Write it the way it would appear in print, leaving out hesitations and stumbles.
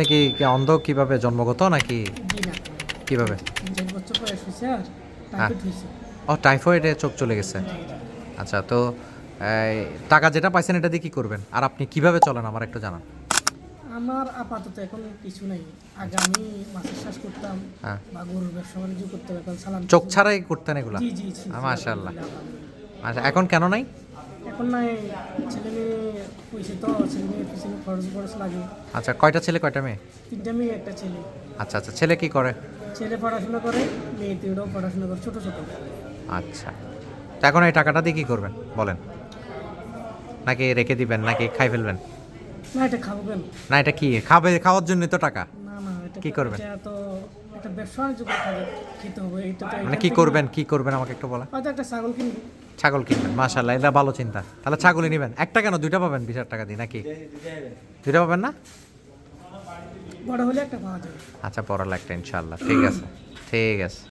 নাকি কি অন্ধ কিভাবে জন্মগত নাকি জি না, কিভাবে? ৩-৪ বছর বয়স হয়েছে আর হ্যাঁ। টাইফয়েড হয়েছে। ও টাইফয়েডে চোখ চলে গেছে। আচ্ছা তো এই, টাকা যেটা পাইছেন এটা দিয়ে কি করবেন আর আপনি কিভাবে চলেন আমার একটু জানান। আমার আপাতত এখন কিছু নাই। আগে আমি মাছের চাষ করতাম হ্যাঁ। বা গরুর ব্যবসা বাণিজ্য করতাম, এখন সালাম চোখ ছাড়াই করতেন এগুলা? জি জি জি, জি, মাশাআল্লাহ। আলহামদুলিল্লাহ। আচ্ছা এখন কেন নাই? এখন নাই, ছেলে মেয়ে হয়েছে তো, ছেলে মেয়ের পিছনে খরচ খরচ লাগে। আচ্ছা কয়টা ছেলে কয়টা মেয়ে? 3টা মেয়ে, একটা ছেলে। আচ্ছা আচ্ছা ছেলে কি করে? ছেলে পড়াশোনা করে, মেয়ে 3টাও পড়াশোনা করে, ছোট ছোট। আচ্ছা তো এখন এই টাকাটা দিয়ে কি করবেন বলেন? নাকি রেখে দিবেন নাকি খাই ফেলবেন? না, এটা খাবো কেন? না এটা কি খাওয়ার জন্য তো টাকা। না না, এটা কি করবেন? এটা তো একটা ব্যবসা বাণিজ্য করে খেতে হবে। এটা তো মানে এখান কি থেকে- করবেন কি করবেন আমাকে একটু বলা। হয়তো একটা ছাগল কিনবো। ছাগল কিনবেন, মাশাআল্লাহ, এটা ভালো চিন্তা। তাহলে ছাগলই নেবেন। একটা কেন, দুইটা পাবেন 20,000 টাকা দিয়ে নাকি? দুইটা পাবেন না? বড় হলে একটা পাওয়া যাবে। আচ্ছা পড়ালে একটা, ইনশাআল্লাহ। ঠিক আছে ঠিক আছে।